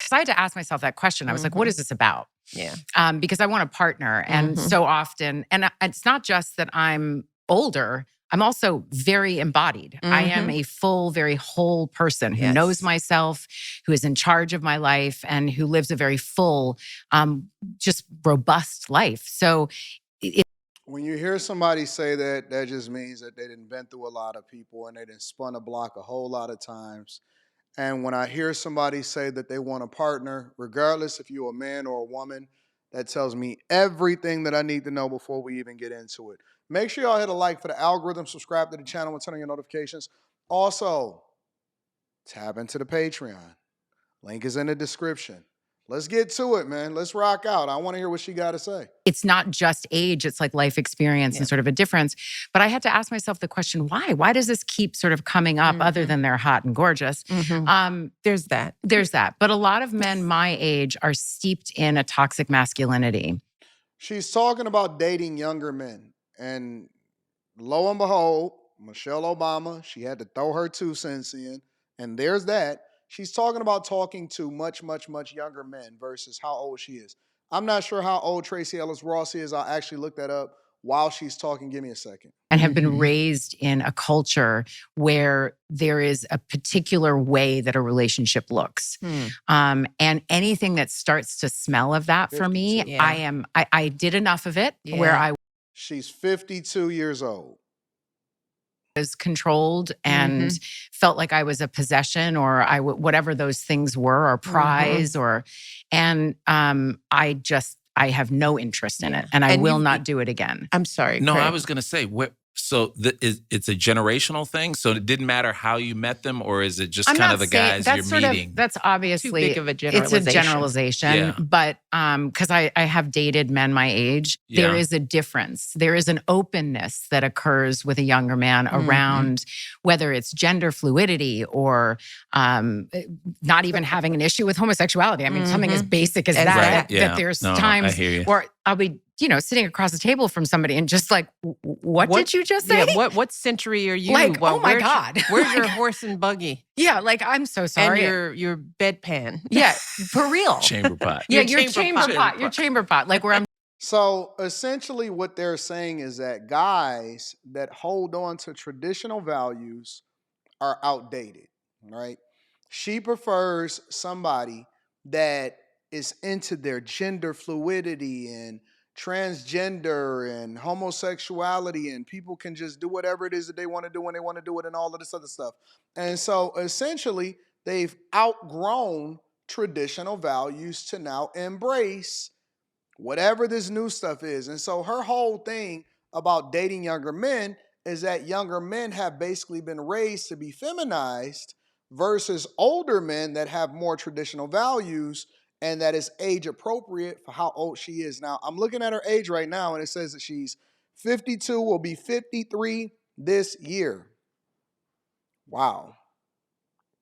because I had to ask myself that question. I was like, what is this about? Yeah. Because I want a partner. And so often, and it's not just that I'm older, I'm also very embodied. I am a full, very whole person who knows myself, who is in charge of my life, and who lives a very full, just robust life. So when you hear somebody say that, that just means that they didn't been through a lot of people and they didn't spun a block a whole lot of times. And when I hear somebody say that they want a partner, regardless if you're a man or a woman, that tells me everything that I need to know before we even get into it. Make sure y'all hit a like for the algorithm, subscribe to the channel, and turn on your notifications. Also, tap into the Patreon. Link is in the description. Let's get to it, man. Let's rock out. I want to hear what she got to say. It's not just age, it's like life experience and sort of a difference. But I had to ask myself the question, why? Why does this keep sort of coming up other than they're hot and gorgeous? There's that. There's that. But a lot of men my age are steeped in a toxic masculinity. She's talking about dating younger men. And lo and behold, Michelle Obama, she had to throw her 2 cents in. And there's that. She's talking about talking to much, much, much younger men versus how old she is. I'm not sure how old Tracee Ellis Ross is. I'll actually look that up while she's talking. Give me a second. And have been raised in a culture where there is a particular way that a relationship looks. And anything that starts to smell of that for me, I did enough of it where She's 52 years old. Was controlled and felt like I was a possession or whatever those things were, or prize, and I have no interest in it, and I will not do it again. I'm sorry. No, Craig. I was going to say, it's a generational thing. So it didn't matter how you met them, or is it just kind of the guys you're meeting? That's obviously too big of a generalization. It's a generalization, but because I have dated men my age, there is a difference. There is an openness that occurs with a younger man around whether it's gender fluidity or not even having an issue with homosexuality. I mean, something as basic as that. That there's times where I'll be, sitting across the table from somebody and just like, what did you just say? Yeah, what century are you? Like, oh my God. Where's your horse and buggy? Yeah, like, I'm so sorry. And your bedpan. Yeah, for real. Chamber pot. Yeah, your chamber pot. Your chamber pot. Like where I'm. So essentially what they're saying is that guys that hold on to traditional values are outdated, right? She prefers somebody that is into their gender fluidity and transgender and homosexuality, and people can just do whatever it is that they want to do when they want to do it, and all of this other stuff. And so essentially they've outgrown traditional values to now embrace whatever this new stuff is. And so her whole thing about dating younger men is that younger men have basically been raised to be feminized versus older men that have more traditional values and that is age appropriate for how old she is. Now, I'm looking at her age right now, and it says that she's 52, will be 53 this year. Wow.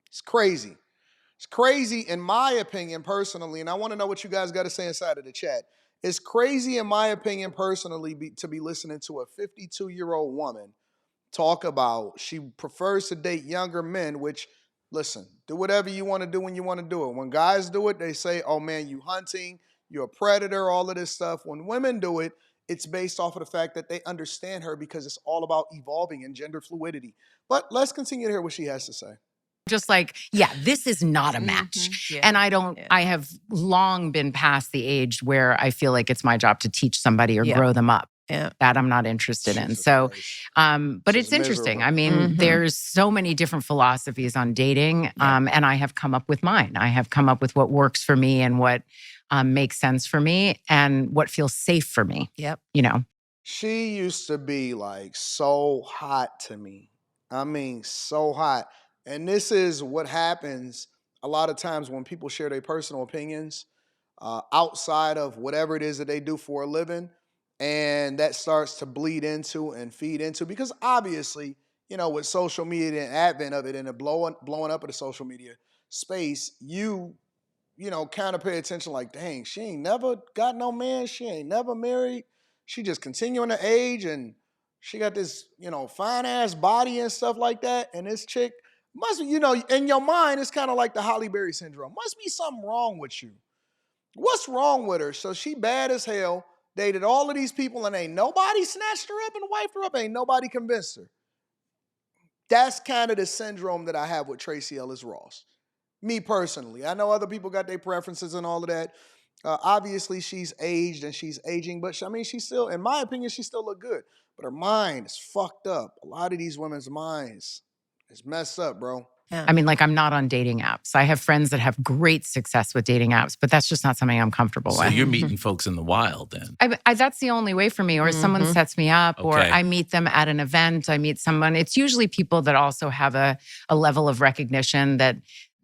It's crazy. It's crazy in my opinion personally, and I want to know what you guys got to say inside of the chat. It's crazy in my opinion personally to be listening to a 52-year-old woman talk about she prefers to date younger men, which, listen, do whatever you want to do when you want to do it. When guys do it, they say, oh man, you hunting, you're a predator, all of this stuff. When women do it, it's based off of the fact that they understand her because it's all about evolving and gender fluidity. But let's continue to hear what she has to say. Just like, this is not a match. And I have long been past the age where I feel like it's my job to teach somebody or grow them up. That I'm not interested in. So, but it's interesting. I mean, there's so many different philosophies on dating, and I have come up with mine. I have come up with what works for me and what makes sense for me and what feels safe for me. She used to be like so hot to me. I mean, so hot. And this is what happens a lot of times when people share their personal opinions outside of whatever it is that they do for a living. And that starts to bleed into and feed into, because obviously, with social media and advent of it and the blowing up of the social media space, you kind of pay attention like, dang, she ain't never got no man. She ain't never married. She just continuing to age and she got this, fine ass body and stuff like that. And this chick Must be, you know, in your mind, it's kind of like the Halle Berry syndrome. Must be something wrong with you. What's wrong with her? So she bad as hell, dated all of these people, and ain't nobody snatched her up and wiped her up. Ain't nobody convinced her. That's kind of the syndrome that I have with Tracee Ellis Ross. Me personally. I know other people got their preferences and all of that. Obviously, she's aged and she's aging, but I mean, she's still, in my opinion, she still look good. But her mind is fucked up. A lot of these women's minds is messed up, bro. Yeah. I mean, like, I'm not on dating apps. I have friends that have great success with dating apps, but that's just not something I'm comfortable with. So you're meeting folks in the wild then? That's the only way for me. Or someone sets me up, or I meet them at an event. I meet someone. It's usually people that also have a level of recognition that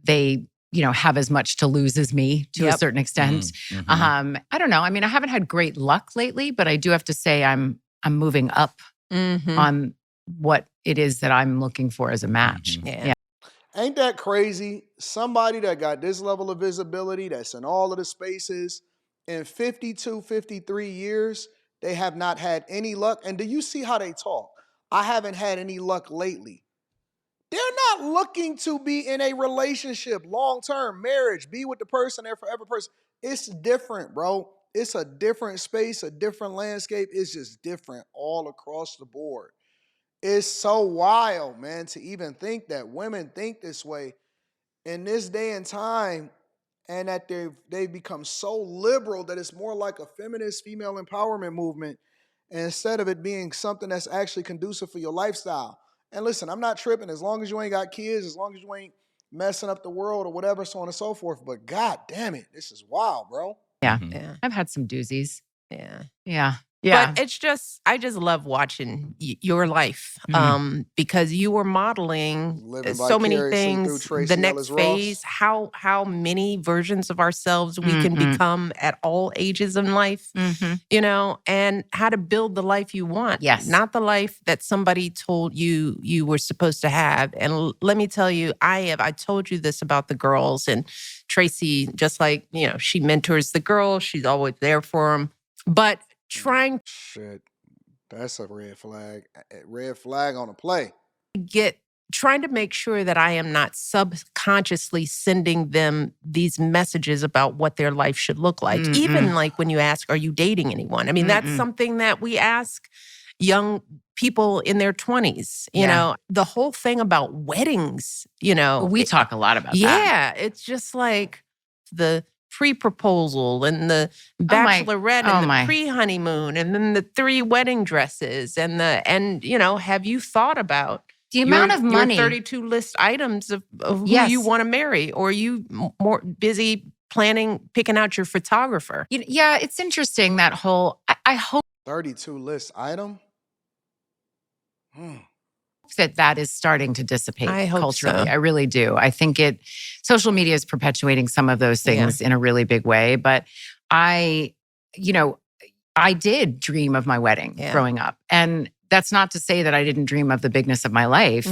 they, you know, have as much to lose as me to a certain extent. I don't know. I mean, I haven't had great luck lately, but I do have to say I'm moving up on what it is that I'm looking for as a match. Yeah. Ain't that crazy? Somebody that got this level of visibility, that's in all of the spaces, in 52, 53 years, they have not had any luck. And do you see how they talk? I haven't had any luck lately. They're not looking to be in a relationship, long-term marriage, be with the person, their forever person. It's different, bro. It's a different space, a different landscape. It's just different all across the board. It's so wild, man, to even think that women think this way in this day and time, and that they've become so liberal that it's more like a feminist female empowerment movement instead of it being something that's actually conducive for your lifestyle. And listen, I'm not tripping as long as you ain't got kids, as long as you ain't messing up the world or whatever, so on and so forth. But God damn it, this is wild, bro. Yeah. I've had some doozies. Yeah. But it's just, I just love watching your life because you were modeling so many things, the next phase, how many versions of ourselves we can become at all ages in life, you know, and how to build the life you want. Yes. Not the life that somebody told you you were supposed to have. And let me tell you, I told you this about the girls, and Tracee, just like, you know, she mentors the girls. She's always there for them. But Shit, that's a red flag. Red flag on a play. Trying to make sure that I am not subconsciously sending them these messages about what their life should look like. Even like when you ask, are you dating anyone? I mean, that's something that we ask young people in their 20s. You know, the whole thing about weddings, you know. We talk a lot about that. Yeah, it's just like the pre-proposal and the bachelorette and the pre-honeymoon and then the 3 wedding dresses and you know, have you thought about the amount of money, your 32 list items of who you want to marry, or are you more busy picking out your photographer? Yeah, it's interesting, that whole, I hope 32 list item. that is starting to dissipate culturally. So. I really do. I think social media is perpetuating some of those things in a really big way. But I did dream of my wedding growing up. And that's not to say that I didn't dream of the bigness of my life,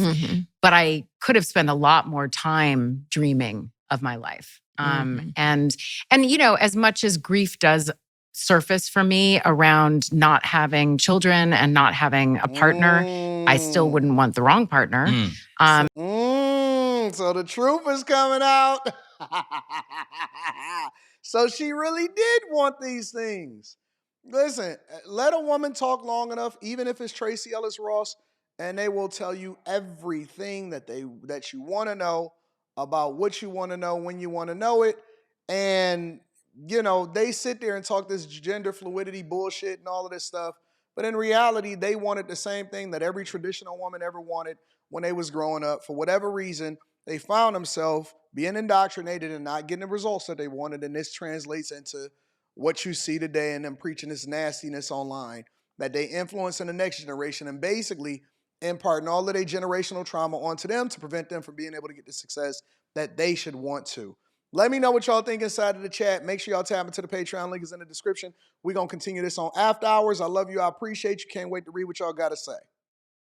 but I could have spent a lot more time dreaming of my life. And you know, as much as grief does surface for me around not having children and not having a partner, I still wouldn't want the wrong partner. So the truth is coming out. So she really did want these things. Listen, let a woman talk long enough, even if it's Tracee Ellis Ross, and they will tell you everything that you want to know about what you want to know when you want to know it. And you know, they sit there and talk this gender fluidity bullshit and all of this stuff. But in reality, they wanted the same thing that every traditional woman ever wanted when they was growing up. For whatever reason, they found themselves being indoctrinated and not getting the results that they wanted. And this translates into what you see today and them preaching this nastiness online that they influence in the next generation and basically imparting all of their generational trauma onto them to prevent them from being able to get the success that they should want to. Let me know what y'all think inside of the chat. Make sure y'all tap into the Patreon. Link is in the description. We're going to continue this on After Hours. I love you. I appreciate you. Can't wait to read what y'all got to say.